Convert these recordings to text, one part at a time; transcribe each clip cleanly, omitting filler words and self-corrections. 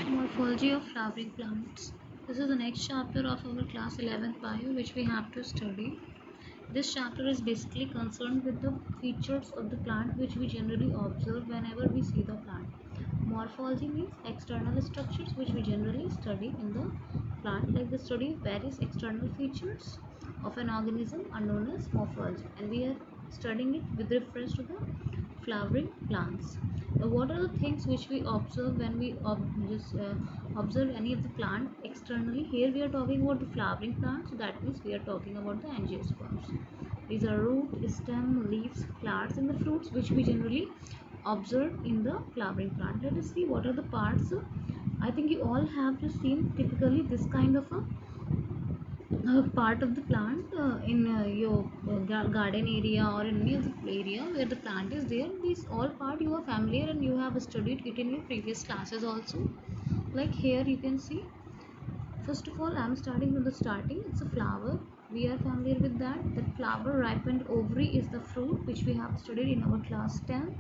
Morphology of flowering plants. This is the next chapter of our class 11th bio which we have to study. This chapter is basically concerned with the features of the plant which we generally observe whenever we see the plant. Morphology means external structures which we generally study in the plant, like the study of various external features of an organism are known as morphology, and we are studying it with reference to the flowering plants. What are the things which we observe when we observe any of the plant externally? Here we are talking about the flowering plants, so that means we are talking about the angiosperms. These are root, stem, leaves, flowers, and the fruits which we generally observe in the flowering plant. Let us see what are the parts. I think you all have just seen typically this kind of a part of the plant in your garden area or in any of the area where the plant is there. These all part you are familiar and you have studied it in your previous classes also. Like here you can see, first of all I am starting from the starting. It's a flower, we are familiar with that. That flower ripened ovary is the fruit which we have studied in our class 10th.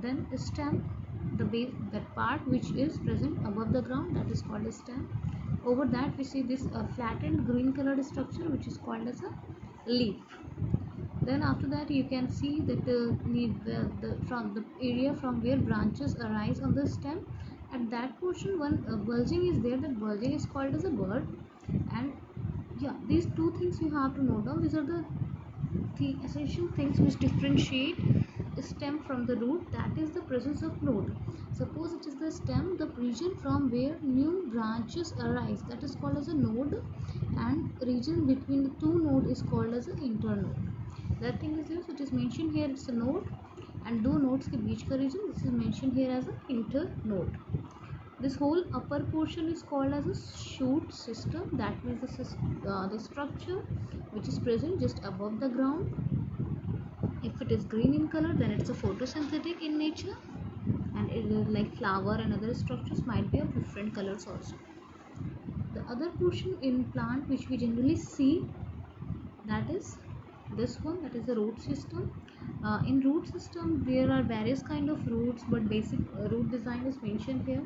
Then stem, the base, that part which is present above the ground, that is called a stem. Over that we see this flattened green colored structure which is called as a leaf. Then after that you can see that from the area from where branches arise on the stem, at that portion one bulging is there. That bulging is called as a bud. And yeah, these two things you have to note down. These are the essential things which differentiate stem from the root, that is the presence of node. Suppose it is the stem, the region from where new branches arise, that is called as a node, and region between the two node is called as an internode. That thing is here, so it is mentioned here it's a node, and दो nodes के बीच का region, this is mentioned here as an internode. This whole upper portion is called as a shoot system, that means the structure which is present just above the ground. If it is green in color, then it's a photosynthetic in nature, and it is like flower and other structures might be of different colors also. The other portion in plant which we generally see, that is this one, that is the root system. In root system there are various kind of roots, but basic root design is mentioned here.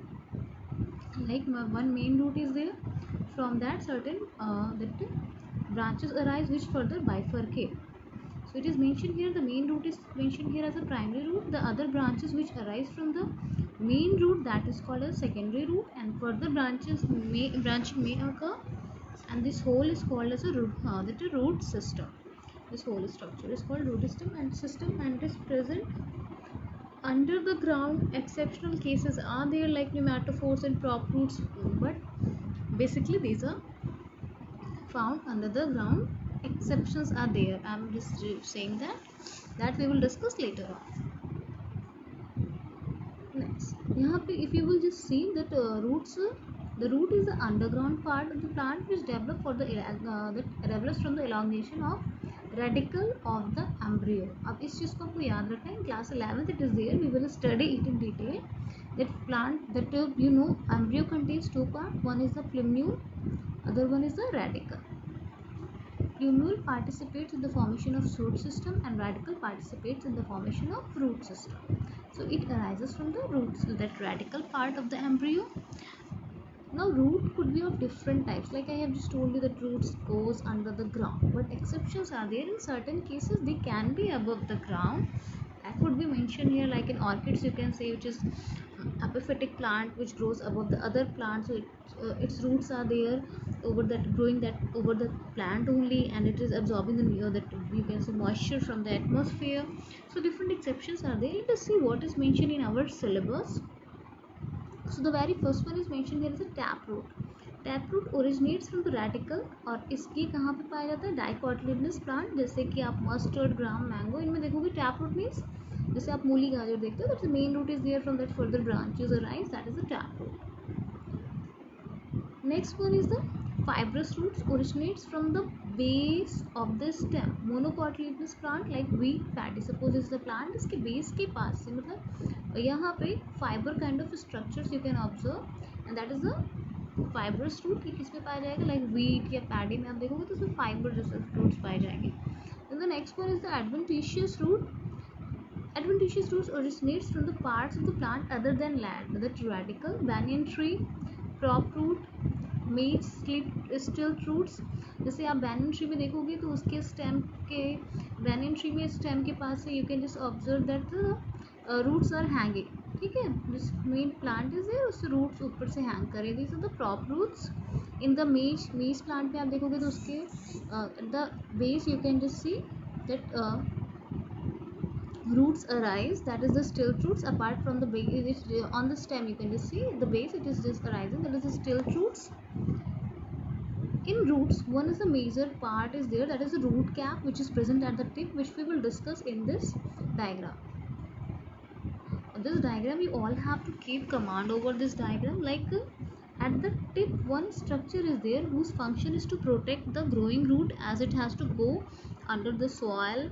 Like one main root is there, from that certain that branches arise which further bifurcate. So it is mentioned here, the main root is mentioned here as a primary root. The other branches which arise from the main root, that is called as secondary root, and further branching may occur, and this whole is called as a root system. This whole structure is called root system, and it is present under the ground. Exceptional cases are there like pneumatophores and prop roots, but basically these are found under the ground. Exceptions are there, I'm just saying that we will discuss later on. Next, if you will just see that roots, the root is the underground part of the plant which develops that develops from the elongation of radicle of the embryo. अब इस चीज़ को आपको याद रखना है, in class 11th it is there, we will study it in detail. That plant, that embryo contains two parts, one is the plumule, other one is the radicle. Plumule participates in the formation of shoot system, and radicle participates in the formation of root system. So it arises from the roots, that radical part of the embryo. Now root could be of different types, like I have just told you that roots goes under the ground, but exceptions are there. In certain cases they can be above the ground. That could be mentioned here, like in orchids you can say, which is epiphytic plant which grows above the other plant, so its roots are there over that, growing that over the plant only, and it is absorbing the that you can say moisture from the atmosphere. So different exceptions are there. Let us see what is mentioned in our syllabus. So the very first one is mentioned here is a taproot. Taproot originates from the radicle, और इसकी कहाँ पे पाया जाता है, डाइकोटिलेडनस plant, जैसे कि आप मस्टर्ड, ग्राम, मैंगो, इनमें देखोगे टैपरूट मीन्स जैसे आप मूली गाजर देखते हो, that the main root is there, from that further branches arise, that is the taproot. Next one is the fibrous roots, originates from the base of the stem. Monocotyledonous plant like wheat paddy, suppose is the plant, इसके base के पास से, मतलब यहाँ पे fiber kind of structures you can observe, and that is the fibrous root. ये किस में पाया जाएगा, like wheat या paddy में आप देखोगे तो उसमें fiber जैसे roots पाए जाएंगे. Then the next one is the adventitious root. Adventitious roots originates from the parts of the plant other than land. The radical, banyan tree, prop root, मेज स्टिल रूट्स. जैसे आप बैनियन ट्री में देखोगे तो उसके stem के banyan tree में stem के पास से you can just observe that the roots are hanging. ठीक है, जिस मेन प्लांट इज है उससे रूट्स ऊपर से हैंग करें. This are the prop roots in the maize plant पे आप देखोगे तो उसके the base you can just see that roots arise, that is the still roots. Apart from the base on the stem you can just see the base, it is just arising, that is the still roots. In roots, one is the major part is there, that is the root cap, which is present at the tip, which we will discuss in this diagram. This diagram you all have to keep command over this diagram. Like at the tip one structure is there whose function is to protect the growing root as it has to go under the soil,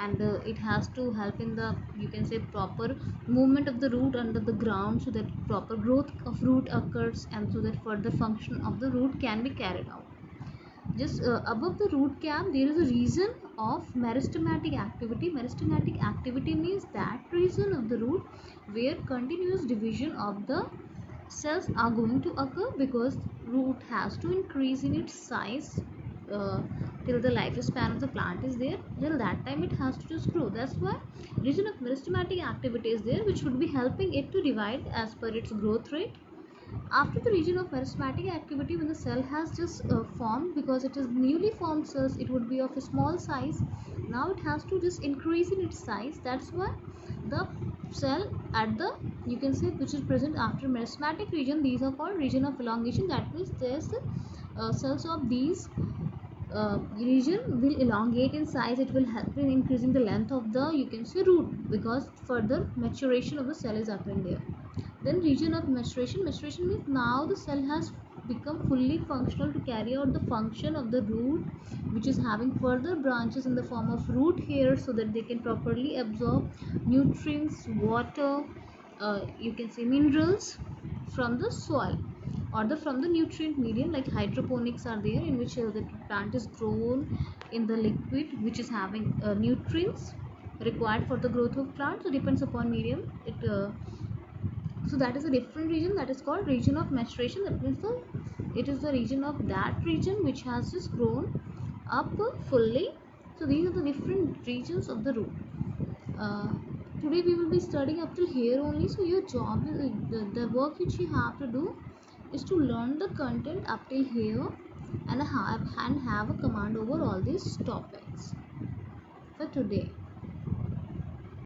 and it has to help in the, you can say, proper movement of the root under the ground, so that proper growth of root occurs and so that further function of the root can be carried out. Just above the root cap there is a region of meristematic activity. Meristematic activity means that region of the root where continuous division of the cells are going to occur, because root has to increase in its size till the lifespan of the plant is there. Till that time it has to just grow. That's why region of meristematic activity is there, which would be helping it to divide as per its growth rate. After the region of meristematic activity, when the cell has just formed, because it is newly formed cells, it would be of a small size. Now it has to just increase in its size. That's why the cell at the, you can say, which is present after meristematic region, these are called region of elongation. That means there's cells of these region will elongate in size. It will help in increasing the length of the, you can say, root, because further maturation of the cell is occurring there. Then region of maturation. Maturation means now the cell has become fully functional to carry out the function of the root, which is having further branches in the form of root hairs, so that they can properly absorb nutrients, water, you can say minerals from the soil, or from the nutrient medium. Like hydroponics are there, in which the plant is grown in the liquid which is having nutrients required for the growth of plant. So depends upon medium it so that is a different region, that is called region of maturation. That means it is the region of that region which has just grown up fully. So these are the different regions of the root. Today we will be studying up till here only. So your job is, the work which you have to do is to learn the content up till here and have a command over all these topics for today.